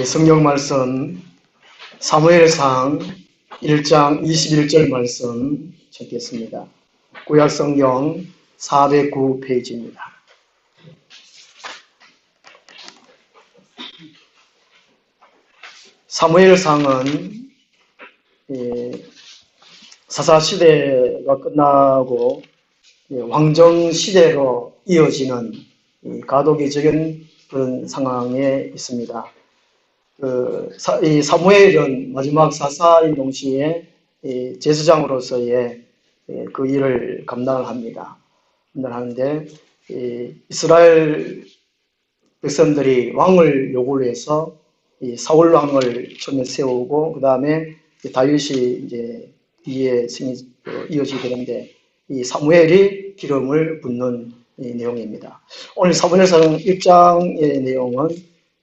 성경 말씀 사무엘상 1장 21절 말씀 찾겠습니다. 구약성경 409페이지입니다. 사무엘상은 사사시대가 끝나고 왕정시대로 이어지는 가독이적인 그런 상황에 있습니다. 이 사무엘은 마지막 사사인 동시에 제사장으로서의 그 일을 감당하는데 이스라엘 백성들이 왕을 요구를 해서 이 사울 왕을 처음에 세우고 그 다음에 다윗이 이제 뒤에 이어지게 되는데 이 사무엘이 기름을 붓는 내용입니다. 오늘 사무엘상 1장의 내용은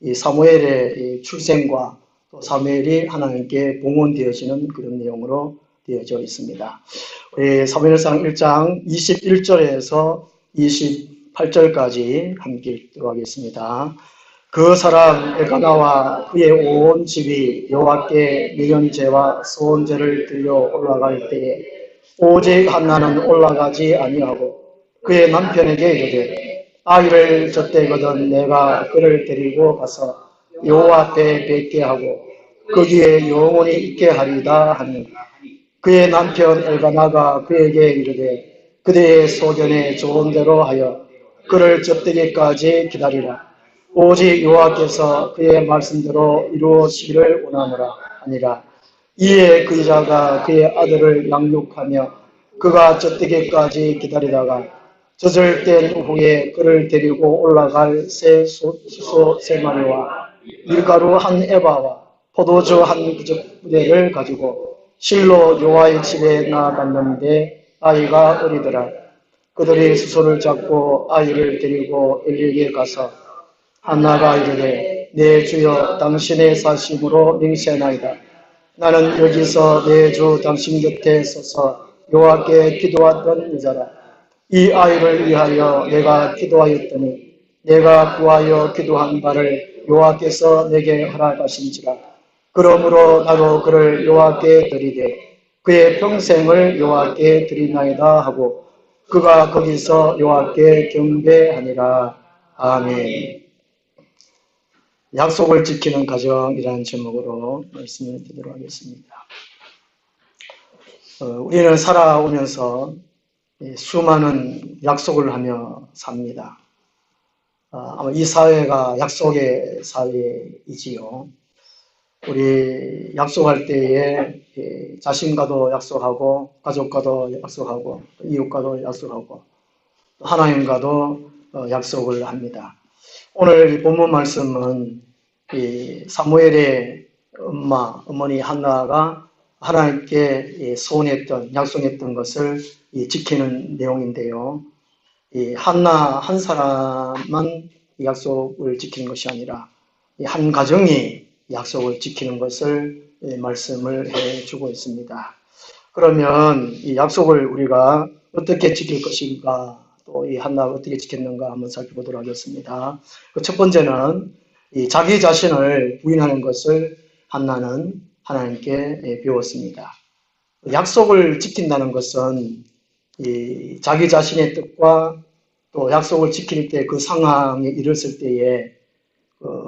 이 사무엘의 출생과 또 사무엘이 하나님께 봉헌되어지는 그런 내용으로 되어져 있습니다. 우리 사무엘상 1장 21절에서 28절까지 함께 읽도록 하겠습니다. 그 사람 엘가나와 그의 온 집이 여호와께 미련제와 소원제를 드려 올라갈 때에 오직 한나는 올라가지 아니하고 그의 남편에게 이르되 아이를 젖대거든 내가 그를 데리고 가서 여호와 앞에 뵙게 하고 거기에 영원히 있게 하리다 하니 그의 남편 엘가나가 그에게 이르되 그대의 소견에 좋은 대로 하여 그를 젖대기까지 기다리라. 오직 여호와께서 그의 말씀대로 이루시기를 원하노라 하니라. 이에 그 여자가 그의 아들을 양육하며 그가 젖대기까지 기다리다가 젖을 뗀 후에 그를 데리고 올라갈 수소 3마리와 밀가루 1에바와 포도주 1부대를 가지고 실로 여호와의 집에 나아갔는데 아이가 어리더라. 그들이 수소를 잡고 아이를 데리고 엘리에게 가서 한나가 이르되 내 주여 당신의 사심으로 맹세하나이다. 나는 여기서 내 주 당신 곁에 서서 여호와께 기도하던 여자라. 이 아이를 위하여 내가 기도하였더니 내가 구하여 기도한 바를 여호와께서 내게 허락하신지라. 그러므로 나도 그를 여호와께 드리되 그의 평생을 여호와께 드리나이다 하고 그가 거기서 여호와께 경배하니라. 아멘. 약속을 지키는 가정이라는 제목으로 말씀을 드리도록 하겠습니다. 우리는 살아오면서 수많은 약속을 하며 삽니다. 아마 이 사회가 약속의 사회이지요. 우리 약속할 때에 자신과도 약속하고 가족과도 약속하고 이웃과도 약속하고 하나님과도 약속을 합니다. 오늘 이 본문 말씀은 이 사무엘의 어머니 한나가 하나님께 소원했던 약속했던 것을 지키는 내용인데요. 이 한나 한 사람만 약속을 지키는 것이 아니라 한 가정이 약속을 지키는 것을 말씀을 해주고 있습니다. 그러면 이 약속을 우리가 어떻게 지킬 것인가, 또 이 한나가 어떻게 지켰는가 한번 살펴보도록 하겠습니다. 첫 번째는 이 자기 자신을 부인하는 것을 한나는 하나님께 배웠습니다. 약속을 지킨다는 것은 이 자기 자신의 뜻과 또 약속을 지킬 때 그 상황에 이르렀을 때에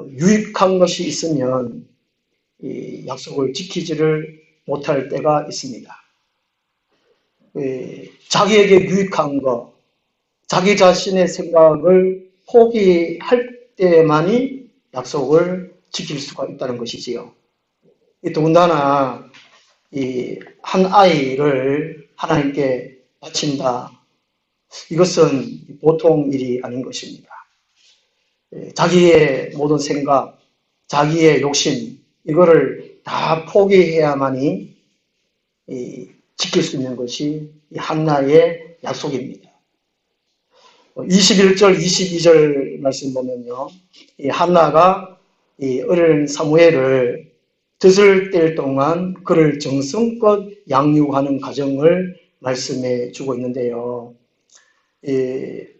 유익한 것이 있으면 이 약속을 지키지를 못할 때가 있습니다. 자기에게 유익한 것, 자기 자신의 생각을 포기할 때만이 약속을 지킬 수가 있다는 것이지요. 더군다나 이 한 아이를 하나님께 바친다. 이것은 보통 일이 아닌 것입니다. 자기의 모든 생각, 자기의 욕심, 이거를 다 포기해야만이 지킬 수 있는 것이 이 한나의 약속입니다. 21절, 22절 말씀 보면요. 이 한나가 이 어린 사무엘을 젖을 뗄 동안 그를 정성껏 양육하는 과정을 말씀해 주고 있는데요.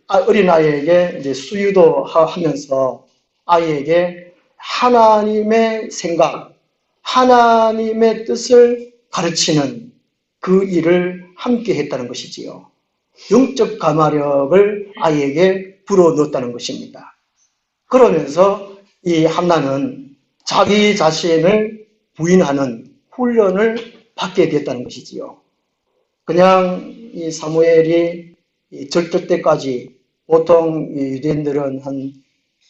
어린아이에게 이제 수유도 하면서 아이에게 하나님의 생각, 하나님의 뜻을 가르치는 그 일을 함께 했다는 것이지요. 영적 가마력을 아이에게 불어넣었다는 것입니다. 그러면서 이 한나는 자기 자신을 부인하는 훈련을 받게 됐다는 것이지요. 그냥 이 사무엘이 절절 때까지 보통 유대인들은 한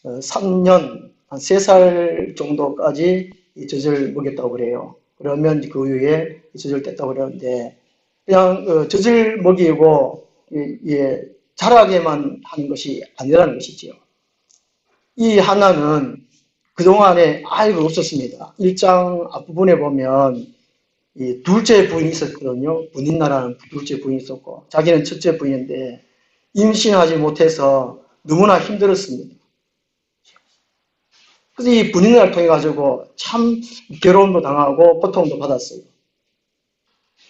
3년, 한 3살 정도까지 젖을 먹였다고 그래요. 그러면 그 후에 젖을 뗐다고 그러는데 그냥 젖을 먹이고 자라게만 하는 것이 아니라는 것이지요. 이 하나는 그동안에 아이가 없었습니다. 1장 앞부분에 보면 이 둘째 부인이 있었거든요. 분인나라는 둘째 부인이 있었고 자기는 첫째 부인인데 임신하지 못해서 너무나 힘들었습니다. 그래서 이 분인나라를 통해 가지고 참 괴로움도 당하고 고통도 받았어요.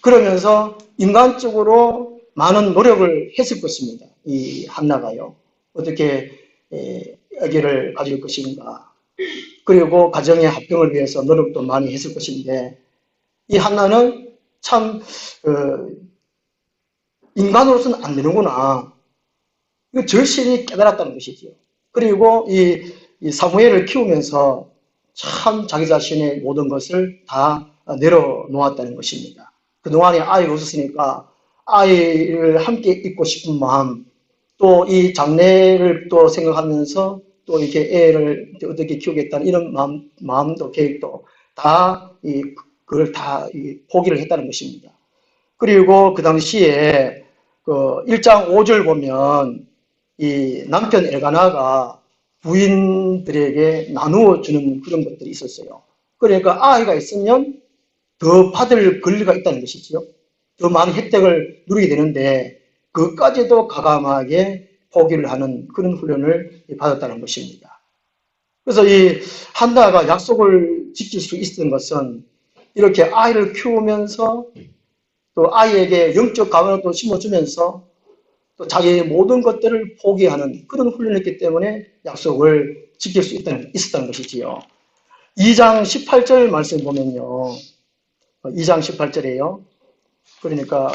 그러면서 인간적으로 많은 노력을 했을 것입니다. 이 한나가요. 어떻게 아기를 가질 것인가. 그리고 가정의 합병을 위해서 노력도 많이 했을 것인데 이 한나는 참 인간으로서는 안 되는구나. 이거 절실히 깨달았다는 것이지요. 그리고 이 사무엘을 키우면서 참 자기 자신의 모든 것을 다 내려놓았다는 것입니다. 그동안에 아이가 없었으니까 아이를 함께 있고 싶은 마음, 또 이 장래를 또 생각하면서 또 이렇게 애를 어떻게 키우겠다는 이런 마음도 계획도 다 그걸 다 포기를 했다는 것입니다. 그리고 그 당시에 그 1장 5절 보면 이 남편 엘가나가 부인들에게 나누어 주는 그런 것들이 있었어요. 그러니까 아이가 있으면 더 받을 권리가 있다는 것이지요. 더 많은 혜택을 누리게 되는데 그것까지도 가감하게 포기를 하는 그런 훈련을 받았다는 것입니다. 그래서 이 한나가 약속을 지킬 수 있었던 것은 이렇게 아이를 키우면서 또 아이에게 영적 가면을 심어주면서 또 자기의 모든 것들을 포기하는 그런 훈련을 했기 때문에 약속을 지킬 수 있었다는 것이지요. 2장 18절 말씀 보면요. 2장 18절이에요. 그러니까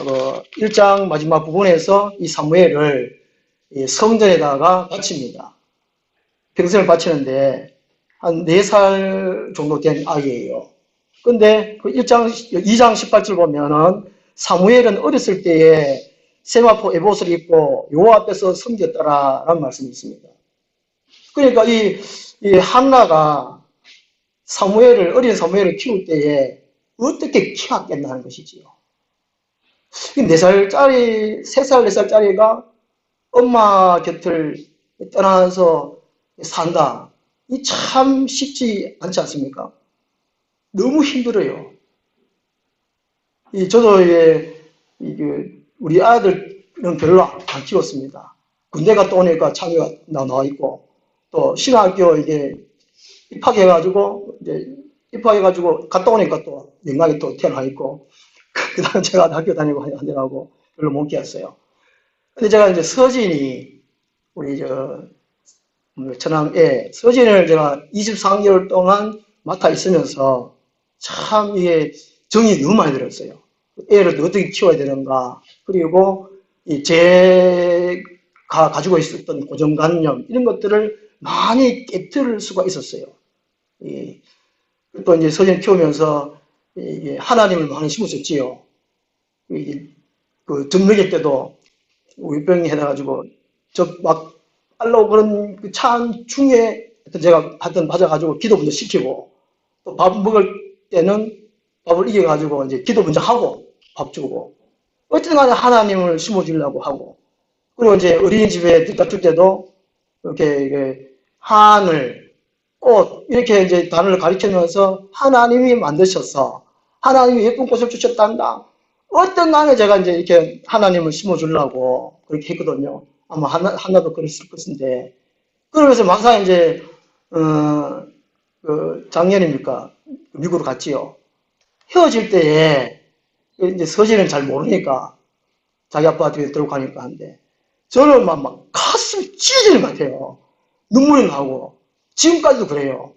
1장 마지막 부분에서 이 사무엘을 성전에다가 바칩니다. 평생을 바치는데 한 4살 정도 된 아이예요. 근데 그 2장 18절 보면은 사무엘은 어렸을 때에 세마포 에봇을 입고 여호와 앞에서 섬겼더라라는 말씀이 있습니다. 그러니까 이 한나가 어린 사무엘을 키울 때에 어떻게 키웠겠나 하는 것이지요. 4살짜리, 3살, 4살짜리가 엄마 곁을 떠나서 산다. 이 참 쉽지 않지 않습니까? 너무 힘들어요. 저도 우리 아들은 별로 안 키웠습니다. 군대 갔다 오니까 참여가 나와 있고, 또 신학교 입학해가지고 갔다 오니까 또 영광이 또 태어나 있고, 그 다음 제가 학교 다니고 하느라고 별로 못 키웠어요. 근데 제가 이제 서진이, 우리 처남에 서진을 제가 23개월 동안 맡아 있으면서 참 이게 정이 너무 많이 들었어요. 애를 어떻게 키워야 되는가. 그리고 제가 가지고 있었던 고정관념, 이런 것들을 많이 깨뜨릴 수가 있었어요. 또 이제 서진 키우면서 하나님을 많이 심었었지요. 그 젖먹일 때도 우유병이 해가지고 막 빨라고 그런 그 차 중에 제가 하여튼 맞아가지고 기도 먼저 시키고 또 밥 먹을 때는 밥을 이겨가지고 이제 기도 먼저 하고 밥 주고 어쨌든 간에 하나님을 심어주려고 하고 그리고 이제 어린이집에 갖출 때도 이렇게 하늘, 꽃 이렇게 이제 단어를 가르치면서 하나님이 만드셔서 하나님이 예쁜 꽃을 주셨단다. 어떤 간에 제가 이제 이렇게 하나님을 심어주려고 그렇게 했거든요. 아마 하나도 그랬을 것인데. 그러면서 막상 이제, 작년입니까? 미국으로 갔지요. 헤어질 때에, 이제 서진은 잘 모르니까, 자기 아빠한테 들고 가니까 한데, 저는 막 가슴이 찢어지는 것 같아요. 눈물이 나고, 지금까지도 그래요.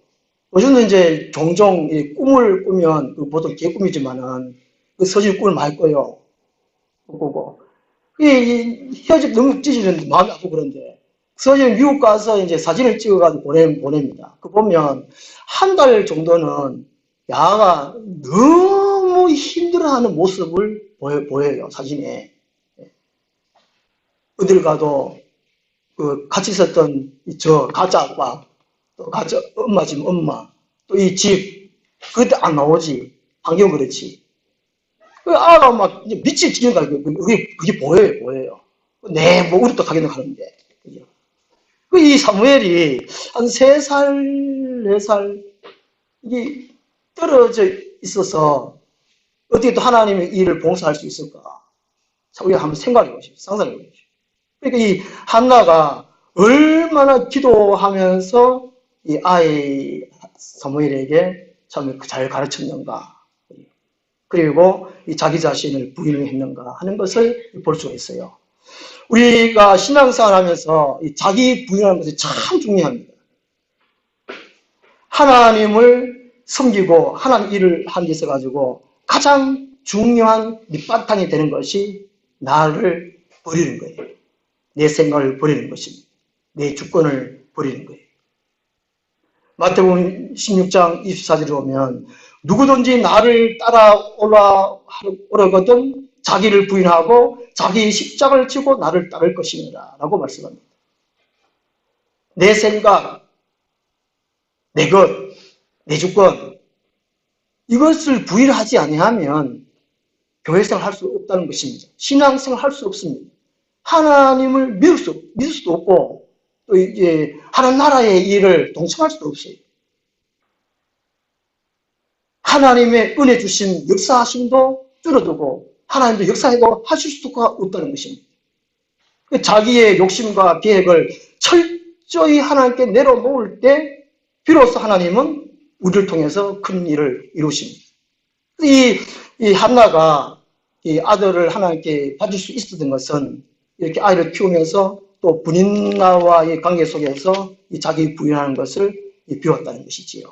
요즘은 이제 종종 이 꿈을 꾸면 보통 개꿈이지만은 그 서진 꿈을 많이 꿔요. 꾸고 이 헤어집 너무 찢어지는데 마음이 아프고 그런데 서진 미국 가서 이제 사진을 찍어가지고 보냅니다. 그 보면 한 달 정도는 야가 너무 힘들어하는 모습을 보여요 사진에. 어딜 가도 그 같이 있었던 저 가짜 아빠, 또 가짜 엄마 지금 엄마, 또 이 집, 그때 안 나오지. 환경 그렇지. 그 아가 막 이제 미칠 지경가 그게 보여요. 내 목으로 또 가기는 하는데. 그죠? 이 사무엘이 한 3살, 4살, 이게 떨어져 있어서 어떻게 또 하나님의 일을 봉사할 수 있을까? 우리가 한번 생각해 보십시오. 상상해 보십시오. 그러니까 이 한나가 얼마나 기도하면서 이 아이 사무엘에게 참 잘 가르쳤는가. 그리고 이 자기 자신을 부인을 했는가 하는 것을 볼 수가 있어요. 우리가 신앙생활 하면서 이 자기 부인하는 것이 참 중요합니다. 하나님을 섬기고 하나님 일을 하는 데 있어가지고 가장 중요한 밑바탕이 되는 것이 나를 버리는 거예요. 내 생각을 버리는 것입니다. 내 주권을 버리는 거예요. 마태복음 16장 24절에 보면 누구든지 나를 따라오려거든 자기를 부인하고 자기 십자가를 지고 나를 따를 것입니다. 라고 말씀합니다. 내 생각, 내 것, 내 주권 이것을 부인하지 아니하면 교회생활 할 수 없다는 것입니다. 신앙생활 할 수 없습니다. 하나님을 믿을 수도 없고 또 이제 하나님 나라의 일을 동참할 수도 없어요. 하나님의 은혜 주신 역사하심도 줄어들고 하나님도 역사해도 하실 수가 없다는 것입니다. 자기의 욕심과 계획을 철저히 하나님께 내려놓을 때 비로소 하나님은 우리를 통해서 큰 일을 이루십니다. 이 한나가 이 아들을 하나님께 받을 수 있었던 것은 이렇게 아이를 키우면서 또 부인과의 관계 속에서 이 자기 부인하는 것을 배웠다는 것이지요.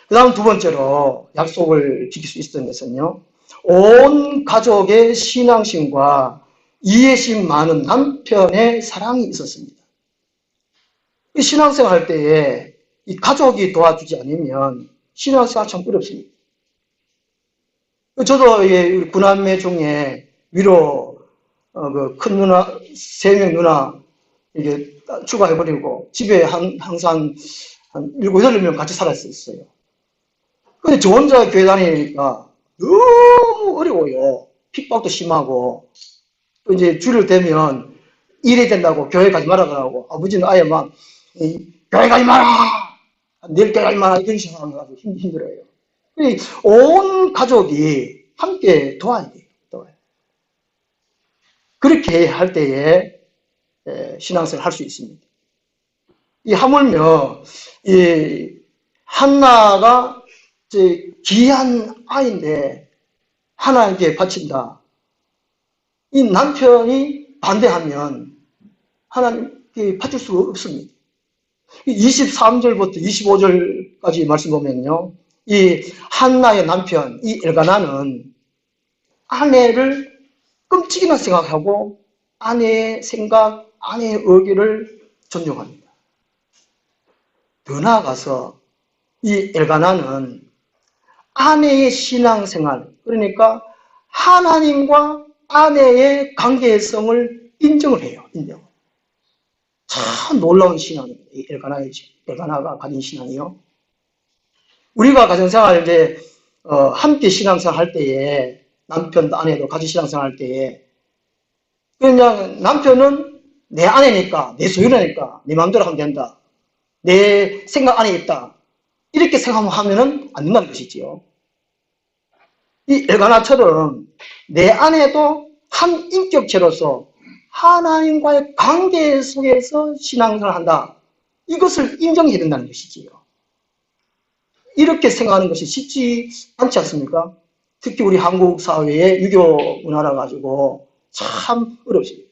그 다음 두 번째로 약속을 지킬 수 있었던 것은요. 온 가족의 신앙심과 이해심 많은 남편의 사랑이 있었습니다. 신앙생활 할 때에 이 가족이 도와주지 않으면 신앙생활 참 어렵습니다. 저도 우리 구남매 중에 위로 그 큰 누나 3명 누나 이게 추가해버리고 집에 항상 한 7, 8명 같이 살았었어요. 근데 저 혼자 교회 다니니까 너무 어려워요. 핍박도 심하고 또 이제 주를 되면 일해야 된다고 교회 가지 말라 그러고 아버지는 아예 막 교회 가지 마라 내일 교회 가지 마라 이런 식으로 하면 힘들어요. 온 가족이 함께 도와야 돼요. 그렇게 할 때에 신앙생활 할 수 있습니다. 하물며 이 한나가 귀한 아이인데 하나님께 바친다. 이 남편이 반대하면 하나님께 바칠 수가 없습니다. 23절부터 25절까지 말씀 보면요. 이 한나의 남편, 이 엘가나는 아내를 끔찍이나 생각하고 아내의 생각, 아내의 의견을 존중합니다. 더 나아가서 이 엘가나는 아내의 신앙생활, 그러니까 하나님과 아내의 관계성을 인정을 해요. 참 놀라운 신앙입니다. 이 엘가나가 가진 신앙이요. 우리가 가정생활 이제 함께 신앙생활 할 때에 남편도 아내도 같이 신앙생활 할 때에 그냥 남편은 내 아내니까 내 소유라니까 내 마음대로 하면 된다. 내 생각 안에 있다. 이렇게 생각하면 안 된다는 것이지요. 이 엘가나처럼 내 아내도 한 인격체로서 하나님과의 관계 속에서 신앙생활을 한다. 이것을 인정해야 된다는 것이지요. 이렇게 생각하는 것이 쉽지 않지 않습니까? 특히 우리 한국 사회의 유교 문화라 가지고 참 어렵습니다.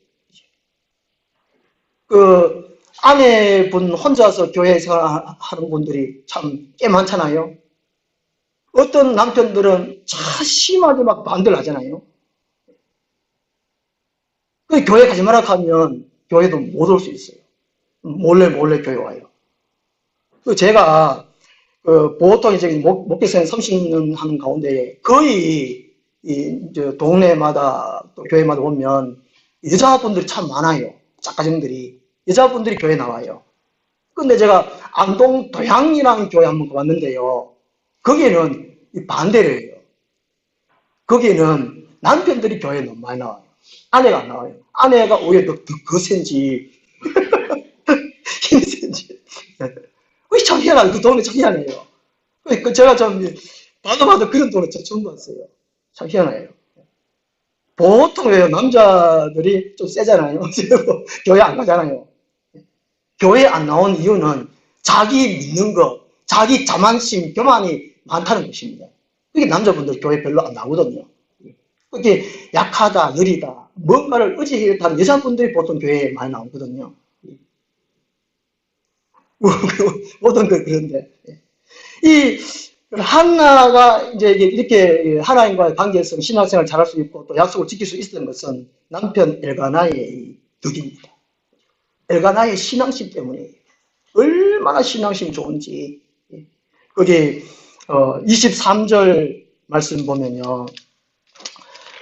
아내분 혼자서 교회 생활하는 분들이 참 꽤 많잖아요. 어떤 남편들은 참 심하게 막 반대를 하잖아요. 그 교회 가지 마라 하면 교회도 못 올 수 있어요. 몰래 몰래 교회 와요. 그 제가 보통 이제 목회생 30년 하는 가운데 거의 동네마다 또 교회마다 보면 여자분들이 참 많아요. 작가정들이 여자분들이 교회 나와요. 근데 제가 안동 도양이라는 교회 한번 가봤는데요. 거기에는 반대를 해요. 거기에는 남편들이 교회에 너무 많이 나와요. 아내가 안 나와요. 아내가 오히려 더 거센지 힘이 센지. 참 희한하네. 그 동네 참 희한해요. 제가 좀 봐도 그런 동네 처음 봤어요. 참 희한해요. 보통 왜요? 남자들이 좀 세잖아요. 교회 안 가잖아요. 교회 안 나온 이유는 자기 믿는 것, 자기 자만심, 교만이 많다는 것입니다. 그게 남자분들 교회 별로 안 나오거든요. 그게 약하다, 느리다, 뭔가를 의지하는 여자분들이 보통 교회에 많이 나오거든요. 모든 걸 그런데. 이 한나가 이제 이렇게 하나님과의 관계에서 신앙생활을 잘할 수 있고 또 약속을 지킬 수 있었던 것은 남편 엘가나의 덕입니다. 엘가나의 신앙심 때문에 얼마나 신앙심이 좋은지. 거기 23절 말씀 보면요.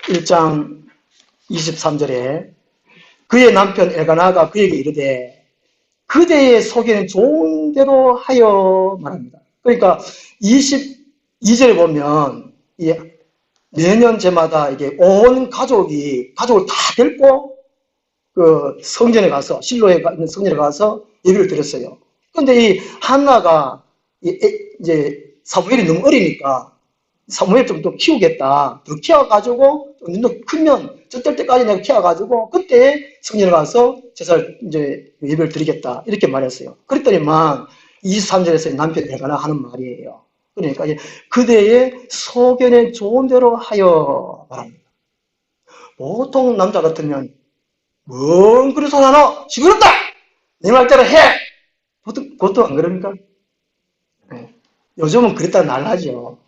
1장 23절에 그의 남편 엘가나가 그에게 이르되 그대의 속에는 좋은 대로 하여 말합니다. 그러니까 22절에 보면 내년 제마다 이게 온 가족을 다 데리고 그 성전에 가서 실로에 있는 성전에 가서 예배를 드렸어요. 그런데 이 한나가 이제 사무엘이 너무 어리니까 사무엘 좀 더 키우겠다. 더 키워가지고 좀 더 크면 저때 때까지 내가 키워가지고 그때 성전에 가서 제사를 이제 예배를 드리겠다. 이렇게 말했어요. 그랬더니만 23절에서 남편 엘가나 하는 말이에요. 그러니까 그대의 소견에 좋은 대로 하여 말합니다. 보통 남자 같으면 뭔 그리 소리하노? 시끄럽다! 내 말대로 해! 보통 안 그럽니까? 네. 요즘은 그랬다 날라죠.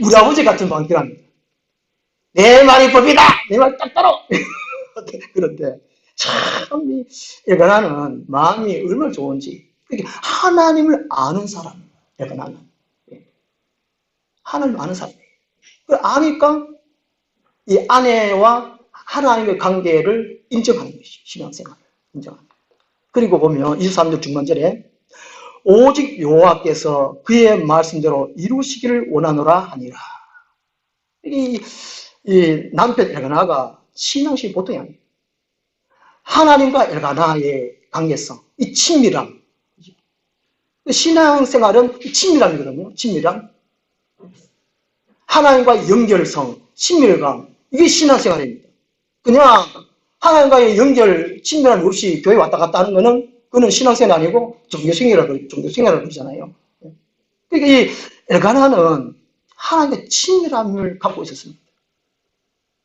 우리 아버지 같은 방식이랍니다. 내 말이 법이다! 내 말 딱 따로! 그런데 참 엘가나는 마음이 얼마나 좋은지 하나님을 아는 사람이에요. 엘가나는. 하나님을 아는 사람이에요. 아니까 이 아내와 하나님의 관계를 인정하는 것이 신앙생활을 인정하는 거예요. 그리고 보면 23절 중반절에 오직 여호와께서 그의 말씀대로 이루시기를 원하노라 하니라. 이 남편 엘가나가 신앙심이 보통이 아니에요. 하나님과 엘가나의 관계성, 이 친밀함. 신앙생활은 친밀함이거든요. 친밀함. 하나님과의 연결성, 친밀감. 이게 신앙생활입니다. 그냥 하나님과의 연결, 친밀함 없이 교회 왔다 갔다 하는 거는 그거는 신앙생활 아니고 종교생활이라고 그러잖아요. 그러니까 이 엘가나는 하나님의 친밀함을 갖고 있었습니다.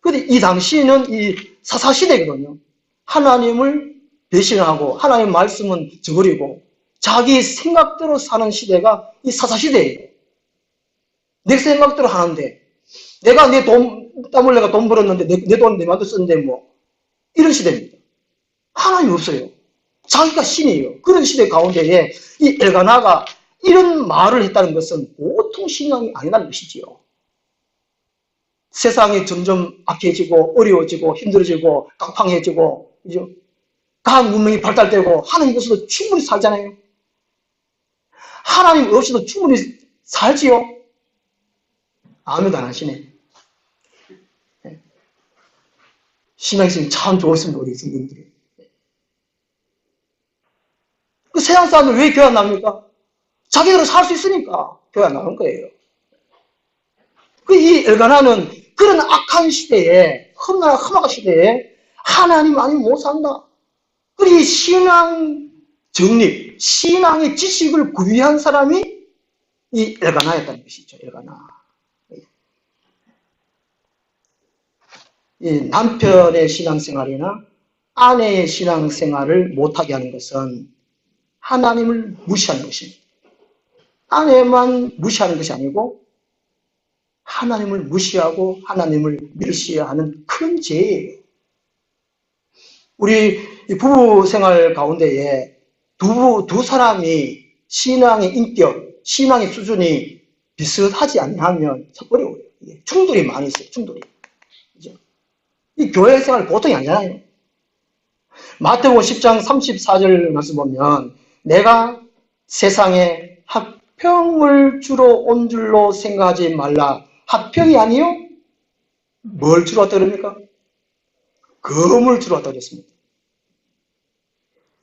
그런데 이 당시에는 이 사사시대거든요. 하나님을 배신하고 하나님의 말씀은 저버리고 자기 생각대로 사는 시대가 이 사사시대예요. 내 생각대로 하는데 내가 내 땀 흘려가 돈 벌었는데 내 돈 내 맘대로 쓰는데 뭐 이런 시대입니다. 하나님이 없어요. 자기가 신이에요. 그런 시대 가운데에 이 엘가나가 이런 말을 했다는 것은 보통 신앙이 아니라는 것이지요. 세상이 점점 악해지고 어려워지고 힘들어지고 깡팡해지고 과학 문명이 발달되고 하나님 없이도 충분히 살잖아요. 하나님 없이도 충분히 살지요. 아무도 안 하시네. 신앙심이 참 좋으신 우리 성도들이. 그 세상 사람들 왜 교회 안 나옵니까? 자기들은 살 수 있으니까 교회 안 나오는 거예요. 이 엘가나는 그런 악한 시대에, 험악한 시대에 하나님 아니면 못 산다. 그리고 이 신앙 정립, 신앙의 지식을 구비한 사람이 이 엘가나였다는 것이죠. 엘가나. 이 남편의 신앙생활이나 아내의 신앙생활을 못하게 하는 것은 하나님을 무시하는 것입니다. 아내만 무시하는 것이 아니고 하나님을 무시하고 하나님을 멸시하는 큰 죄예요. 우리 부부 생활 가운데에 두 사람이 신앙의 인격, 신앙의 수준이 비슷하지 않으면 참 어려워요. 충돌이 많이 있어요. 충돌이. 그죠? 이 교회 생활 보통이 아니잖아요. 마태복음 10장 34절 말씀 보면 내가 세상에 합평을 주로 온 줄로 생각하지 말라. 합평이 아니요? 뭘 주로 왔다 그럽니까? 금을 주로 왔다 그랬습니다.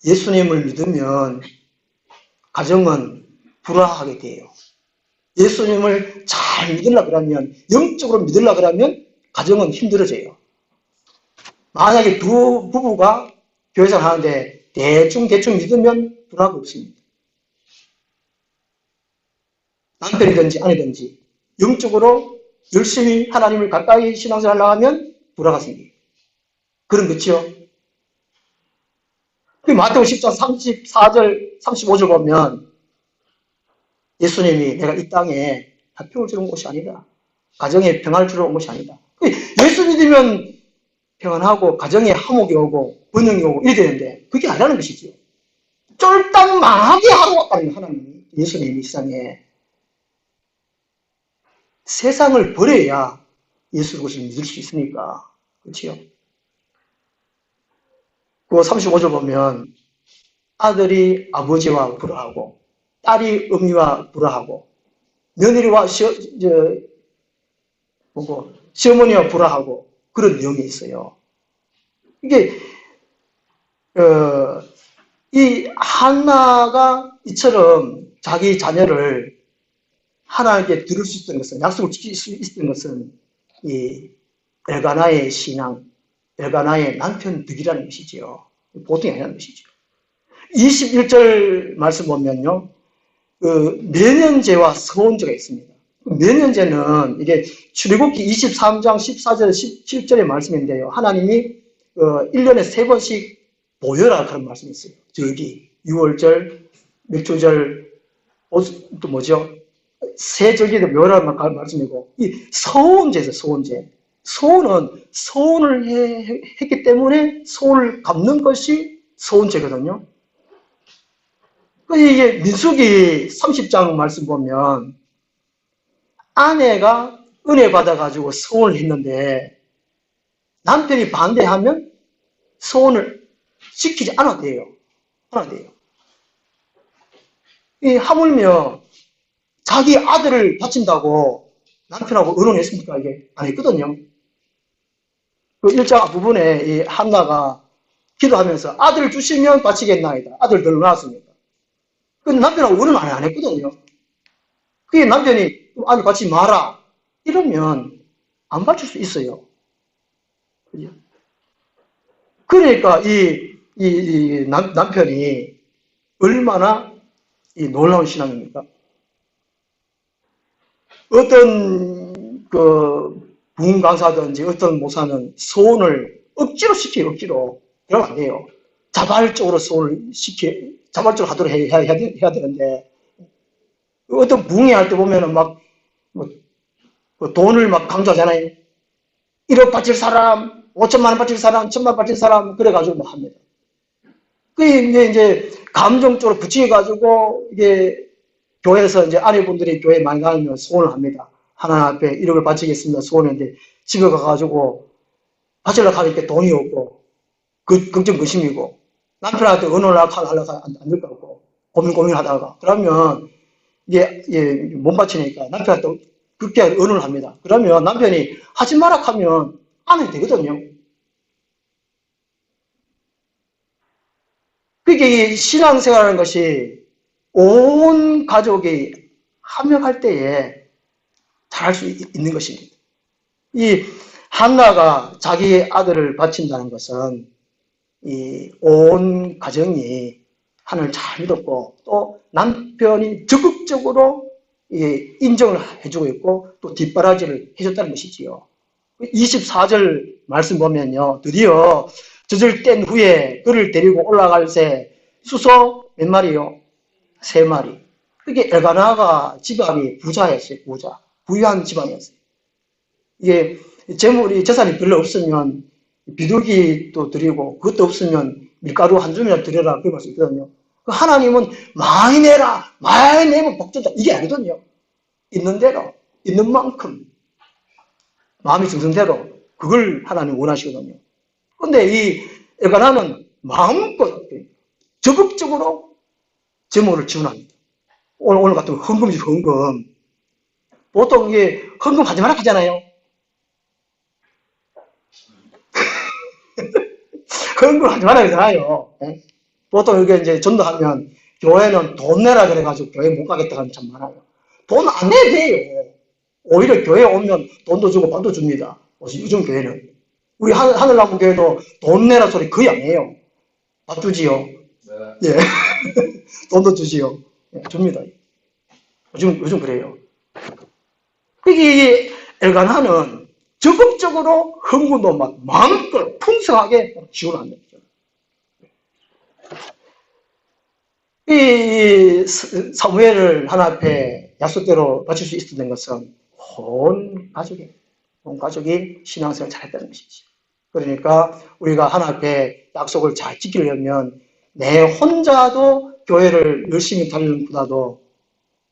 예수님을 믿으면 가정은 불화하게 돼요. 예수님을 잘 믿으려고 그러면, 영적으로 믿으려고 그러면 가정은 힘들어져요. 만약에 두 부부가 교회생활 하는데 대충 믿으면 불화가 없습니다. 남편이든지 아내든지 영적으로 열심히 하나님을 가까이 신앙생활 하려면 불화가 생겨요. 그런 거죠. 마태복음 10장 34절, 35절 보면 예수님이 내가 이 땅에 합평을 주러 온 것이 아니다. 가정에 평안을 주러 온 것이 아니다. 예수 믿으면 평안하고 가정에 화목이 오고 번영이 오고 이래야 되는데 그게 아니라는 것이죠. 쫄딱 망하게 하러 왔다는 하나님, 예수님이 세상에. 세상을 버려야 예수 그리스도를 믿을 수 있으니까. 그렇죠? 그 35절 보면 아들이 아버지와 불화하고 딸이 어미와 불화하고 며느리와 시어머니와 불화하고 그런 내용이 있어요. 이게 이 한나가 이처럼 자기 자녀를 하나님께 들을 수 있던 것은, 약속을 지킬 수 있었던 것은 이 엘가나의 신앙, 엘가나의 남편 덕이라는 것이지요. 보통이 아니라는 것이죠. 21절 말씀 보면요, 면연제와 서원제가 있습니다. 면연제는 이게 출애굽기 23장 14절 17절의 말씀인데요. 하나님이 1년에 3번씩 보여라 그런 말씀이 있어요. 절기, 6월절, 맥주절, 또 뭐죠? 새 절기도 묘라는 말씀이고, 이 서원제죠, 서원제. 서원은 서원을 했기 때문에 서원을 갚는 것이 서원제거든요. 이게 민수기 30장 말씀 보면 아내가 은혜 받아가지고 서원을 했는데 남편이 반대하면 서원을 지키지 않아도 돼요. 하물며 자기 아들을 바친다고 남편하고 의논했습니까? 이게 안 했거든요. 그 1장 앞부분에 이 한나가 기도하면서 아들을 주시면 바치겠나이다. 아들 덜 낳았습니다. 근데 남편하고 의논 안 했거든요. 그게 남편이 아니 받지 마라 이러면 안 바칠 수 있어요. 그죠? 그러니까 이 남편이 얼마나 이 놀라운 신앙입니까? 어떤 부흥 강사든지 어떤 목사는 소원을 억지로 시켜요, 억지로. 그러면 안 돼요. 자발적으로 소원을 자발적으로 하도록 해야 되는데, 어떤 부흥회 할 때 보면은 돈을 막 강조하잖아요. 1억 바칠 사람, 5천만 원 바칠 사람, 1천만 원 바칠 사람, 그래가지고 막 합니다. 그게 이제 감정적으로 부추겨가지고, 이게 교회에서 이제 아내분들이 교회 많이 가면 소원을 합니다. 하나님 앞에 1억을 바치겠습니다. 소원했는데 집에 가가지고 바치려고 하니까 돈이 없고 걱정 근심이고 남편한테 의논을 하려고 안 될 것 같고 고민하다가 그러면 이게 못 바치니까 남편한테 그렇게 의논을 합니다. 그러면 남편이 하지 마라 하면 안 해도 되거든요. 그게 신앙생활하는 것이 온 가족이 합력할 때에 잘할 수 있는 것입니다. 이 한나가 자기 아들을 바친다는 것은 이 온 가정이 하나님을 잘 믿었고 또 남편이 적극적으로 인정을 해주고 있고 또 뒷바라지를 해줬다는 것이지요. 24절 말씀 보면요. 드디어 젖을 뗀 후에 그를 데리고 올라갈 새 수소 몇 마리요? 3마리. 그게 엘가나가 집안이 부자였어요, 부자. 부유한 집안이었어요. 이게 재산이 별로 없으면 비둘기도 드리고, 그것도 없으면 밀가루 한 줌이나 드려라, 그럴 수 있거든요. 하나님은 많이 내라, 많이 내면 복 준다. 이게 아니거든요. 있는 대로, 있는 만큼, 마음이 정성 대로, 그걸 하나님 원하시거든요. 근데 이 엘가나는 마음껏 적극적으로 재물을 지원합니다. 오늘 같은 헌금이죠, 헌금. 보통 이게 헌금 하지 마라 하잖아요. 헌금 하지 마라 그러잖아요. 보통 이게 이제 전도하면 교회는 돈 내라 그래가지고 교회 못 가겠다 하는 참 많아요. 돈 안 내도 돼요. 오히려 교회 오면 돈도 주고 밥도 줍니다. 요즘 교회는. 우리 하늘나무 교회도 돈 내라 소리 거의 안 해요. 밥 주지요. 네. 예. 돈도 주지요. 예, 줍니다. 요즘 그래요. 이게 엘가나는 적극적으로 헌금도 막 마음껏 풍성하게 지원합니다. 이 사무엘을 하나님 앞에 약속대로 바칠 수 있었던 것은 온 가족이 신앙생활을 잘했다는 것이지. 그러니까 우리가 하나님 앞에 약속을 잘 지키려면 내 혼자도 교회를 열심히 다니는 것보다도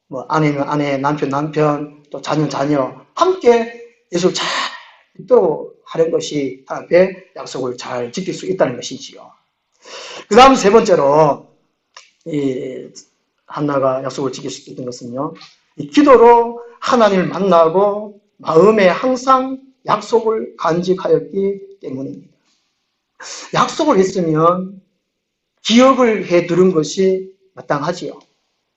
뭐 아내면 아내, 남편, 또 자녀 함께 예수를 잘 믿도록 하는 것이 하나님 앞에 약속을 잘 지킬 수 있다는 것이지요. 그 다음 세 번째로 이 한나가 약속을 지킬 수 있던 것은요, 이 기도로 하나님을 만나고 마음에 항상 약속을 간직하였기 때문입니다. 약속을 했으면 기억을 해 두는 것이 마땅하지요.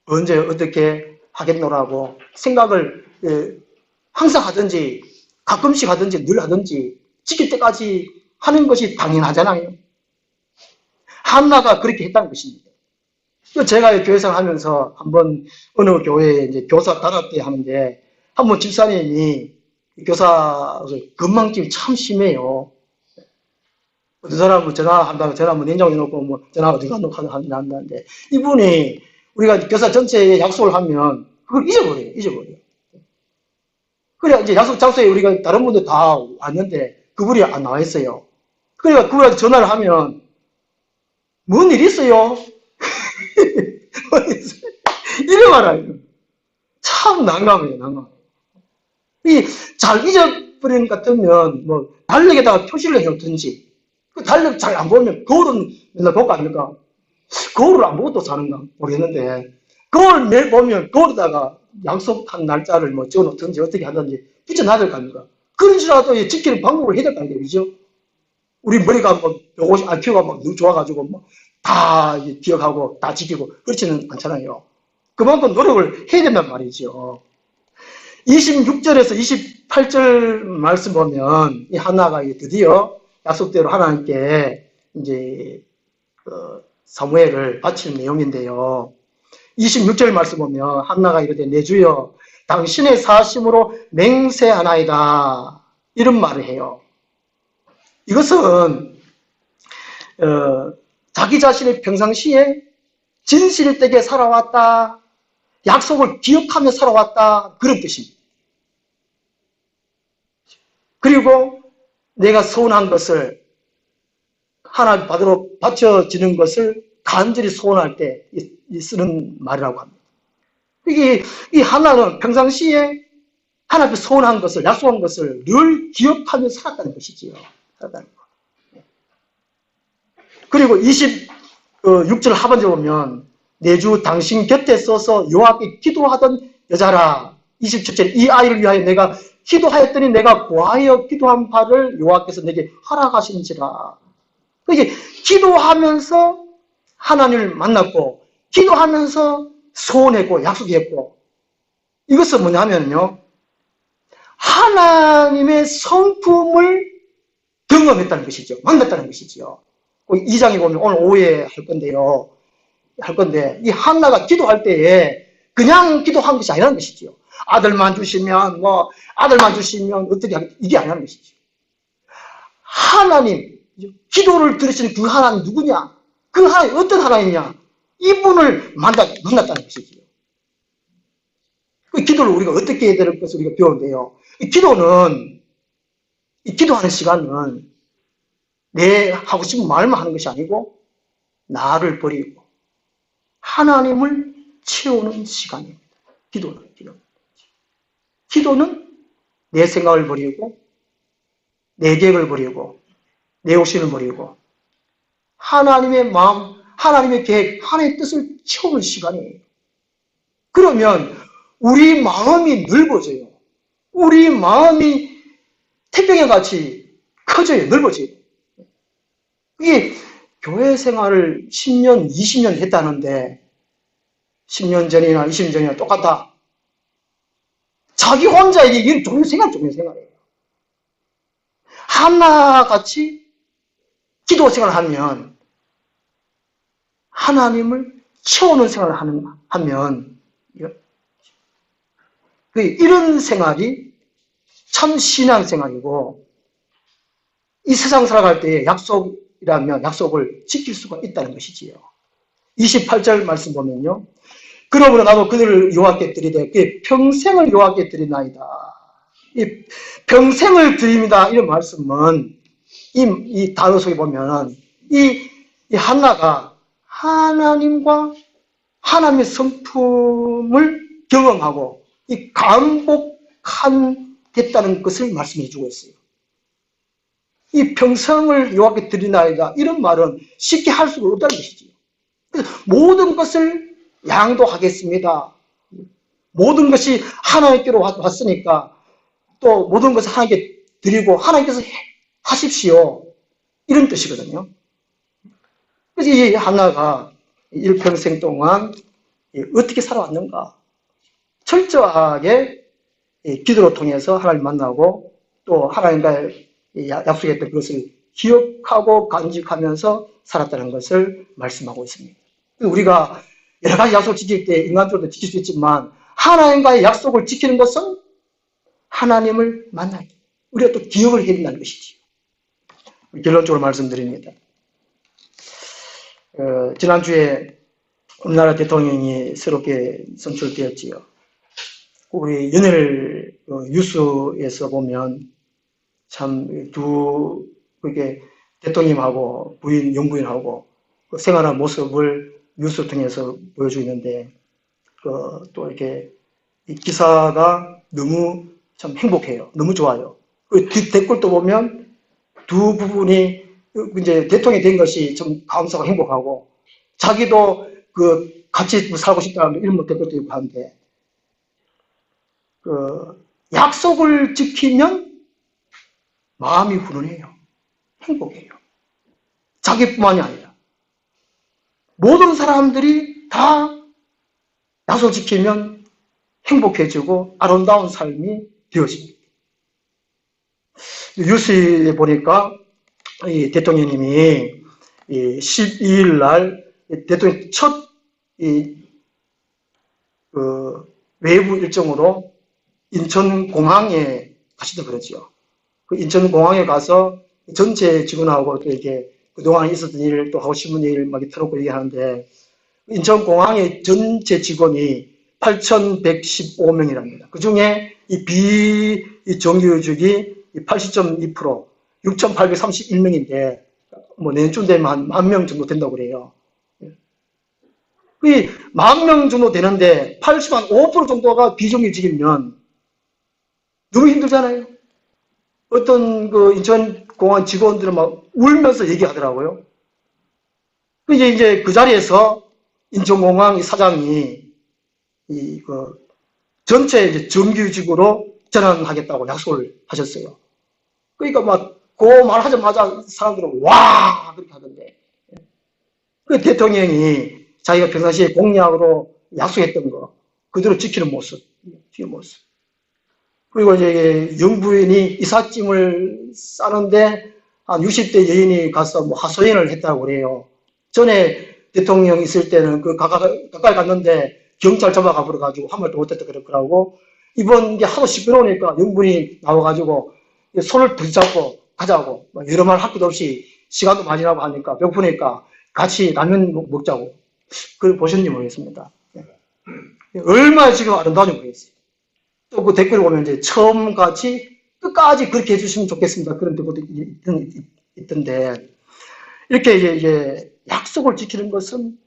언제 어떻게 하겠노라고 생각을 항상 하든지 가끔씩 하든지 늘 하든지 지킬 때까지 하는 것이 당연하잖아요. 한나가 그렇게 했다는 것입니다. 제가 교회생활 하면서 한번 어느 교회에 이제 교사 단합회 하는데 한번 집사님이 교사 건망증이 참 심해요. 어떤 사람은 전화한다고 전화 한번 냉장고에 놓고 뭐 전화 어디 갔노 한다는데 이분이 우리가 교사 전체에 약속을 하면 그걸 잊어버려요. 그래 이제 약속 장소에 우리가 다른 분들 다 왔는데 그분이 안 나와 있어요. 그러니까 그분한테 전화를 하면 뭔 일 있어요? 이래 말아요. 참 난감해요. 잘 잊어버리는 것 같으면 뭐 달력에다가 표시를 해놓든지 그 달력 잘 안 보면 거울은 맨날 볼거 아닙니까? 거울을 안 보고 또 사는가 모르겠는데 거울 매일 보면 거울에다가 약속한 날짜를 뭐 적어놓든지 어떻게 하든지 붙여놔야 될 거 아닙니까? 그런지라도 지키는 방법을 해야 될 거 아니에요. 그죠? 우리 머리가 뭐 150 IQ가 막 너무 좋아가지고 뭐 다 기억하고 다 지키고 그렇지는 않잖아요. 그만큼 노력을 해야 된단 말이죠. 26절에서 28절 말씀 보면 이 한나가 드디어 약속대로 하나님께 이제 사무엘을 바치는 내용인데요. 26절 말씀 보면 한나가 이르되 내 주여 당신의 사심으로 맹세하나이다 이런 말을 해요. 이것은 자기 자신의 평상시에 진실되게 살아왔다, 약속을 기억하며 살아왔다 그런 뜻입니다. 그리고 내가 소원한 것을 하나님 받으러 바쳐지는 것을 간절히 소원할 때 쓰는 말이라고 합니다. 이게 이 하나는 평상시에 하나님 앞에 소원한 것을 약속한 것을 늘 기억하며 살았다는 것이지요. 살았다는 것. 그리고 26절 하반절 보면 내주 당신 곁에 서서 여호와께 기도하던 여자라. 27절 이 아이를 위하여 내가 기도하였더니 내가 구하여 기도한 바를 여호와께서 내게 허락하신지라. 이게 기도하면서 하나님을 만났고 기도하면서 소원했고 약속했고 이것은 뭐냐면요. 하나님의 성품을 경험했다는 것이죠. 만났다는 것이죠. 2장에 보면 오늘 오후에 할 건데 이 한나가 기도할 때에 그냥 기도한 것이 아니라는 것이죠. 아들만 주시면 어떻게 하겠다 이게 아니라는 것이죠. 하나님 기도를 들으시는 그 하나님 누구냐? 그 하나님 어떤 하나님이냐? 이분을 만났다는 것이지요. 그 기도를 우리가 어떻게 해야 될 것을 우리가 배우는데요. 이 기도하는 시간은 내 하고 싶은 말만 하는 것이 아니고 나를 버리고 하나님을 채우는 시간입니다. 기도는 내 생각을 버리고 내 계획을 버리고 내 욕심을 버리고 하나님의 마음, 하나님의 계획, 하나님의 뜻을 채우는 시간이에요. 그러면 우리 마음이 넓어져요. 우리 마음이 태평양 같이 커져요. 넓어져요. 이게 교회 생활을 10년, 20년 했다는데 10년 전이나 20년 전이나 똑같다. 자기 혼자에게 이게 종교 생활이에요. 하나같이 기도 생활을 하면 하나님을 채우는 생활을 하면 이런 생활이 참 신앙생활이고 이 세상 살아갈 때 약속이라면 약속을 지킬 수가 있다는 것이지요. 28절 말씀 보면요. 그러므로 나도 그들을 여호와께 드리되 평생을 여호와께 드리나이다. 이 평생을 드립니다. 이런 말씀은 이 단어 속에 보면 이 한나가 하나님과 하나님의 성품을 경험하고 이 감복한 됐다는 것을 말씀해 주고 있어요. 이 평생을 여호와께 드리나이다. 이런 말은 쉽게 할 수가 없다는 것이지요. 모든 것을 양도하겠습니다. 모든 것이 하나님께로 왔으니까 또 모든 것을 하나님께 드리고 하나님께서 하십시오. 이런 뜻이거든요. 그래서 이 한나가 일평생 동안 어떻게 살아왔는가? 철저하게 기도를 통해서 하나님 만나고 또 하나님과 약속했던 그것을 기억하고 간직하면서 살았다는 것을 말씀하고 있습니다. 우리가 여러 가지 약속을 지킬 때 인간적으로도 지킬 수 있지만 하나님과의 약속을 지키는 것은 하나님을 만나야 돼요. 우리가 또 기억을 해야 된다는 것이죠. 결론적으로 말씀드립니다. 지난주에 우리나라 대통령이 새롭게 선출되었지요. 우리 연일 뉴스에서 보면 참 그게 대통령하고 부인, 영부인하고 그 생활하는 모습을 뉴스를 통해서 보여주고 있는데 또 이렇게 이 기사가 너무 참 행복해요. 너무 좋아요. 그 댓글도 보면 두 부분이 이제 대통령이 된 것이 좀 감사하고 행복하고 자기도 같이 살고 싶다는 이런 댓글도 있고 하는데 약속을 지키면 마음이 훈훈해요. 행복해요. 자기뿐만이 아니라 모든 사람들이 다 약속 지키면 행복해지고 아름다운 삶이 되어집니다. 뉴스에 보니까 이 대통령님이 12일 날 대통령 첫 외부 일정으로 인천공항에 가시다 그러죠. 그 인천공항에 가서 전체 직원하고 또 이렇게 그동안 있었던 일을 또 하고 싶은 일을 막 터놓고 얘기하는데 인천공항의 전체 직원이 8,115명이랍니다. 그 중에 이 비정규직이 80.2%, 6,831명인데 뭐 내년쯤 되면 한 10,000명 정도 된다고 그래요. 이 10,000명 정도 되는데 85% 정도가 비정규직이면 너무 힘들잖아요. 어떤 그 인천공항 직원들은 막 울면서 얘기하더라고요. 이제 그 자리에서 인천공항 사장이 전체 이제 정규직으로 전환하겠다고 약속을 하셨어요. 그러니까 막 그 말하자마자 사람들은 와 그렇게 하던데 그 대통령이 자기가 평상시에 공약으로 약속했던 거 그대로 지키는 모습. 그리고 이제 영부인이 이삿짐을 싸는데 한 60대 여인이 가서 뭐 하소연을 했다고 그래요. 전에 대통령 있을 때는 가까이 갔는데 경찰 잡아가 버려가지고 한 말도 못했다 그랬더라고. 이번 게 하도 시끄러우니까 영부인이 나와가지고 손을 붙잡고 가자고 여러 말 할 것도 없이 시간도 많이 나고 하니까 배고프니까 같이 라면 먹자고 그걸 보셨는지 모르겠습니다. 얼마나 지금 아름다운지 모르겠어요. 또 그 댓글 보면 이제 처음 같이 끝까지 그렇게 해주시면 좋겠습니다. 그런 댓글도 있던데, 이렇게 이제 약속을 지키는 것은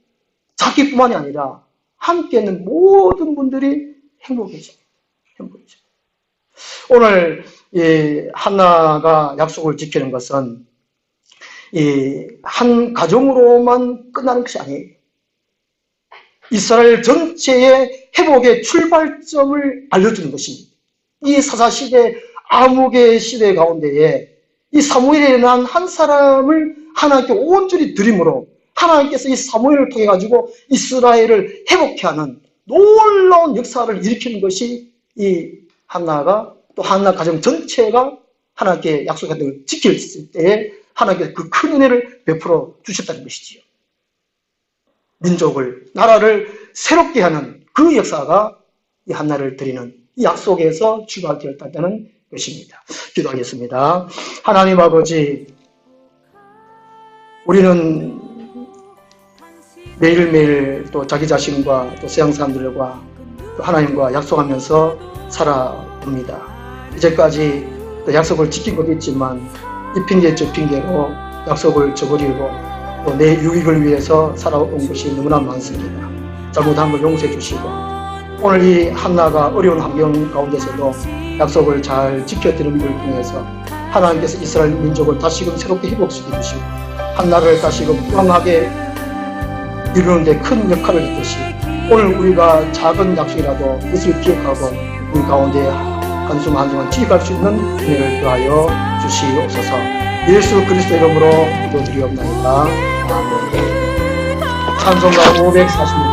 자기뿐만이 아니라 함께 있는 모든 분들이 행복해집니다. 행복해집니다. 오늘 이 한나가 약속을 지키는 것은 이 한 가정으로만 끝나는 것이 아니에요. 이스라엘 전체의 회복의 출발점을 알려주는 것입니다. 이 사사시대 암흑의 시대 가운데에 이 사무엘이라는 한 사람을 하나님께 온전히 드림으로 하나님께서 이 사무엘을 통해 가지고 이스라엘을 회복케 하는 놀라운 역사를 일으키는 것이 이 한나가, 또 한나 가정 전체가 하나님께 약속한 것을 지켰을 때에 하나님께서 그 큰 은혜를 베풀어 주셨다는 것이지요. 민족을, 나라를 새롭게 하는 그 역사가 이 한나를 드리는 이 약속에서 출발되었다는 것입니다. 기도하겠습니다. 하나님 아버지, 우리는 매일매일 또 자기 자신과 또 세상 사람들과 또 하나님과 약속하면서 살아옵니다. 이제까지 또 약속을 지킨 것도 있지만 이 핑계 저 핑계로 약속을 저버리고 또 내 유익을 위해서 살아온 것이 너무나 많습니다. 잘못한 걸 용서해 주시고 오늘 이 한나가 어려운 환경 가운데서도 약속을 잘 지켜드리는 걸 통해서 하나님께서 이스라엘 민족을 다시금 새롭게 회복시켜 주시고 한나를 다시금 부강하게 이루는 데 큰 역할을 했듯이 오늘 우리가 작은 약속이라도 그것을 기억하고 우리 가운데 한순간 한순간 지켜갈 수 있는 은혜를 더하여 주시옵소서. 예수 그리스도 이름으로 기도드리옵나이다. 아멘. 찬송가 546